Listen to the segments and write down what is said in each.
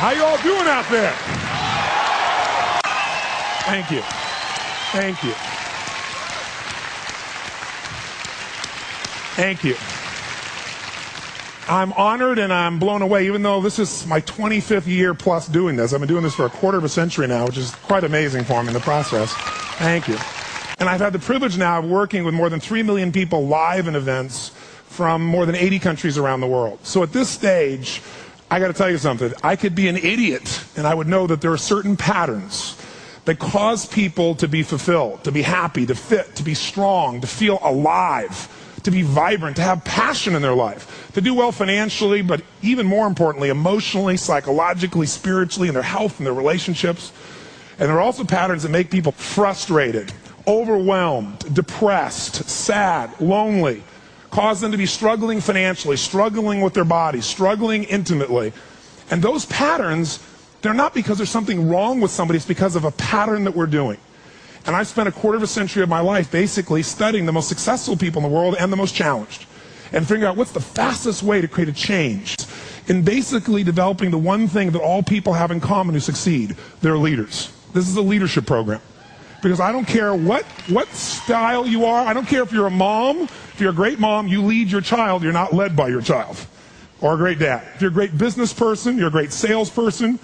How you all doing out there? Thank you. Thank you. Thank you. I'm honored and I'm blown away, even though this is my 25th year plus doing this. I've been doing this for a quarter of a century now, which is quite amazing for me in the process. Thank you. And I've had the privilege now of working with more than 3 million people live in events from more than 80 countries around the world. So at this stage, I got to tell you something. I could be an idiot and I would know that there are certain patterns that cause people to be fulfilled, to be happy, to fit, to be strong, to feel alive, to be vibrant, to have passion in their life, to do well financially, but even more importantly, emotionally, psychologically, spiritually, in their health and their relationships. And there are also patterns that make people frustrated, overwhelmed, depressed, sad, lonely, cause them to be struggling financially, struggling with their bodies, struggling intimately. And those patterns, they're not because there's something wrong with somebody, it's because of a pattern that we're doing. And I've spent a quarter of a century of my life basically studying the most successful people in the world and the most challenged, and figuring out what's the fastest way to create a change in basically developing the one thing that all people have in common who succeed. They're leaders. This is a leadership program. Because I don't care what style you are. I don't care if you're a mom. If you're a great mom, you lead your child. You're not led by your child. Or a great dad. If you're a great business person, you're a great salesperson,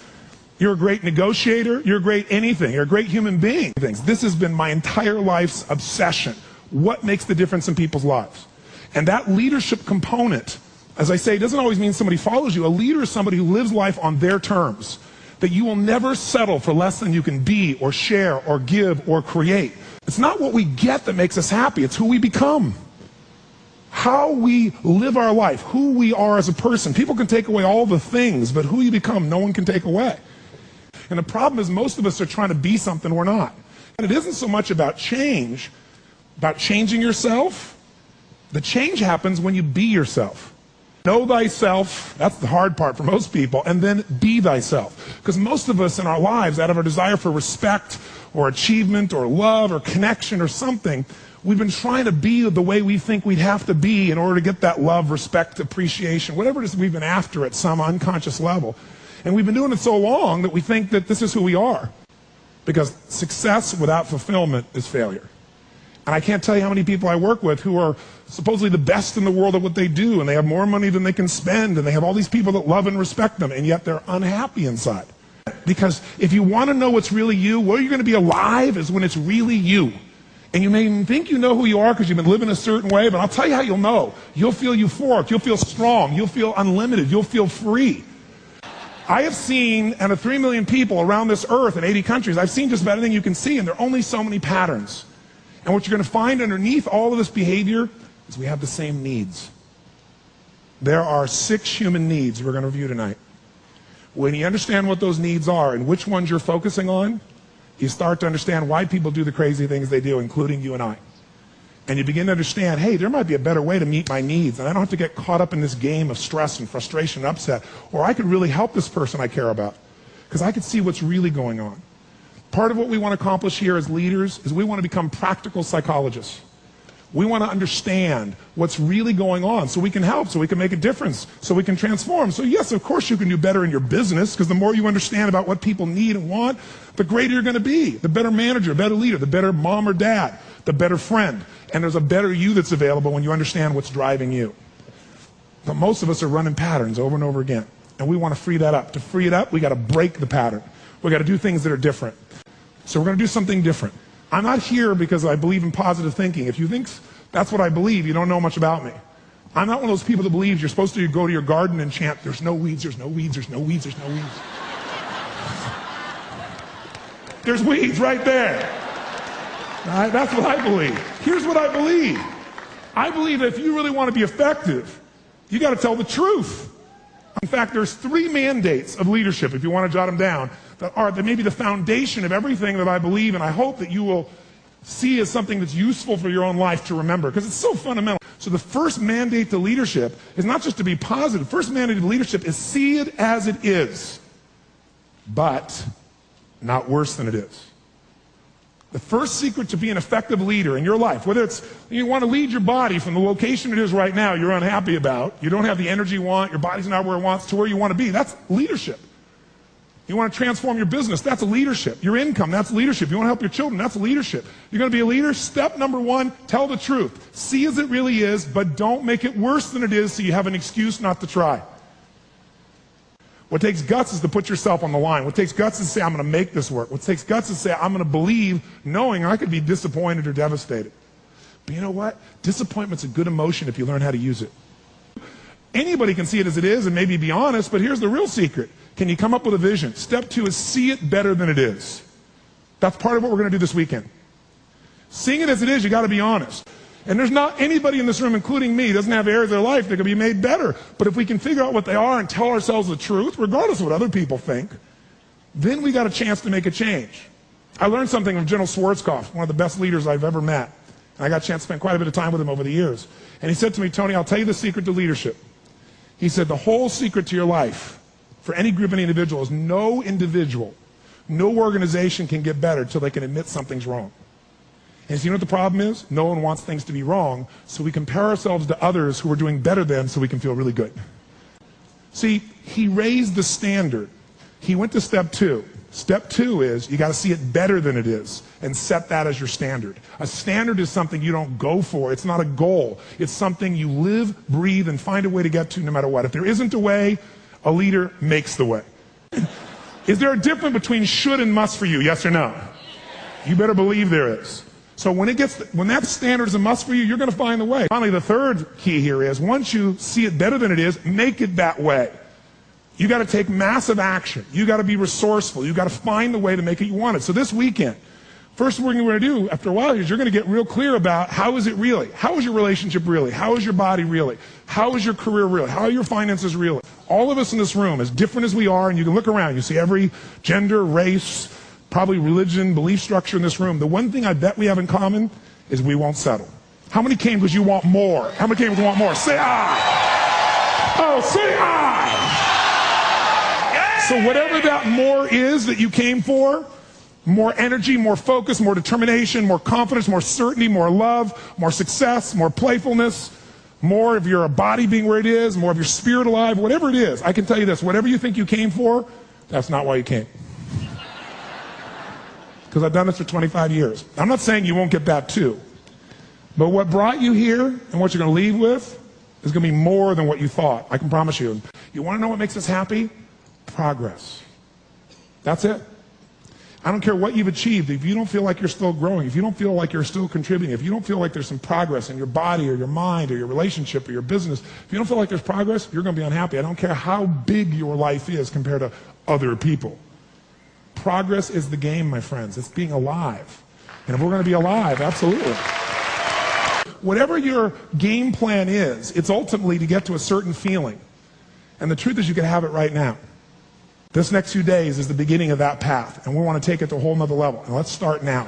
you're a great negotiator, you're a great anything, you're a great human being. This has been my entire life's obsession. What makes the difference in people's lives? And that leadership component, as I say, doesn't always mean somebody follows you. A leader is somebody who lives life on their terms. That you will never settle for less than you can be or share or give or create. It's not what we get that makes us happy, it's who we become. How we live our life, who we are as a person. People can take away all the things, but who you become, no one can take away. And the problem is most of us are trying to be something we're not. And it isn't so much about change, about changing yourself. The change happens when you be yourself. Know thyself, that's the hard part for most people, and then be thyself. Because most of us in our lives, out of our desire for respect or achievement or love or connection or something, we've been trying to be the way we think we'd have to be in order to get that love, respect, appreciation, whatever it is we've been after at some unconscious level. And we've been doing it so long that we think that this is who we are. Because success without fulfillment is failure. And I can't tell you how many people I work with who are supposedly the best in the world at what they do, and they have more money than they can spend, and they have all these people that love and respect them, and yet they're unhappy inside. Because if you want to know what's really you, where you're going to be alive is when it's really you. And you may even think you know who you are because you've been living a certain way, but I'll tell you how you'll know. You'll feel euphoric, you'll feel strong, you'll feel unlimited, you'll feel free. I have seen, out of 3 million people around this earth in 80 countries, I've seen just about anything you can see, and there are only so many patterns. And what you're going to find underneath all of this behavior is we have the same needs. There are 6 human needs we're going to review tonight. When you understand what those needs are and which ones you're focusing on, you start to understand why people do the crazy things they do, including you and I. And you begin to understand, hey, there might be a better way to meet my needs, and I don't have to get caught up in this game of stress and frustration and upset, or I could really help this person I care about, because I could see what's really going on. Part of what we want to accomplish here as leaders is we want to become practical psychologists. We want to understand what's really going on so we can help, so we can make a difference, so we can transform. So yes, of course you can do better in your business, because the more you understand about what people need and want, the greater you're going to be. The better manager, better leader, the better mom or dad, the better friend. And there's a better you that's available when you understand what's driving you. But most of us are running patterns over and over again. And we want to free that up. To free it up, we got to break the pattern. We got to do things that are different. So we're going to do something different. I'm not here because I believe in positive thinking. If you think that's what I believe, you don't know much about me. I'm not one of those people that believes you're supposed to go to your garden and chant, there's no weeds, there's no weeds, there's no weeds, there's no weeds. There's weeds right there. That's what I believe. Here's what I believe. I believe that if you really want to be effective, you got to tell the truth. In fact, there's 3 mandates of leadership, if you want to jot them down, that may be the foundation of everything that I believe, and I hope that you will see as something that's useful for your own life to remember, because it's so fundamental. So the first mandate to leadership is not just to be positive. First mandate to leadership is see it as it is, but not worse than it is. The first secret to be an effective leader in your life, whether it's you want to lead your body from the location it is right now you're unhappy about, you don't have the energy you want, your body's not where it wants, to where you want to be, that's leadership. You want to transform your business, that's leadership. Your income, that's leadership. You want to help your children, that's leadership. You're going to be a leader? Step number one, tell the truth. See as it really is, but don't make it worse than it is so you have an excuse not to try. What takes guts is to put yourself on the line. What takes guts is to say, I'm going to make this work. What takes guts is to say, I'm going to believe, knowing I could be disappointed or devastated. But you know what? Disappointment's a good emotion if you learn how to use it. Anybody can see it as it is and maybe be honest, but here's the real secret. Can you come up with a vision? Step two is see it better than it is. That's part of what we're going to do this weekend. Seeing it as it is, you got to be honest. And there's not anybody in this room, including me, doesn't have areas of their life that can be made better. But if we can figure out what they are and tell ourselves the truth, regardless of what other people think, then we got a chance to make a change. I learned something from General Schwarzkopf, one of the best leaders I've ever met. And I got a chance to spend quite a bit of time with him over the years. And he said to me, Tony, I'll tell you the secret to leadership. He said, the whole secret to your life, for any group, any individual, is no individual, no organization can get better until they can admit something's wrong. And so you know what the problem is? No one wants things to be wrong, so we compare ourselves to others who are doing better than so we can feel really good. See, he raised the standard. He went to step two. Step two is you got to see it better than it is and set that as your standard. A standard is something you don't go for. It's not a goal. It's something you live, breathe, and find a way to get to no matter what. If there isn't a way, a leader makes the way. Is there a difference between should and must for you? Yes or no? You better believe there is. So when that standard is a must for you, you're going to find the way. Finally, the third key here is once you see it better than it is, make it that way. You got to take massive action. You got to be resourceful. You got to find the way to make it you want it. So this weekend, first thing we're going to do after a while is you're going to get real clear about how is it really? How is your relationship really? How is your body really? How is your career really? How are your finances really? All of us in this room, as different as we are, and you can look around, you see every gender, race, probably religion, belief structure in this room. The one thing I bet we have in common is we won't settle. How many came because you want more? How many came because you want more? Say I. Oh, say I. So whatever that more is that you came for, more energy, more focus, more determination, more confidence, more certainty, more love, more success, more playfulness, more of your body being where it is, more of your spirit alive, whatever it is, I can tell you this, whatever you think you came for, that's not why you came. Because I've done this for 25 years. I'm not saying you won't get that too. But what brought you here and what you're going to leave with is going to be more than what you thought. I can promise you. You want to know what makes us happy? Progress. That's it. I don't care what you've achieved. If you don't feel like you're still growing, if you don't feel like you're still contributing, if you don't feel like there's some progress in your body or your mind or your relationship or your business, if you don't feel like there's progress, you're going to be unhappy. I don't care how big your life is compared to other people. Progress is the game, my friends. It's being alive. And if we're going to be alive, absolutely. Whatever your game plan is, it's ultimately to get to a certain feeling. And the truth is you can have it right now. This next few days is the beginning of that path, and we want to take it to a whole nother level. And let's start now.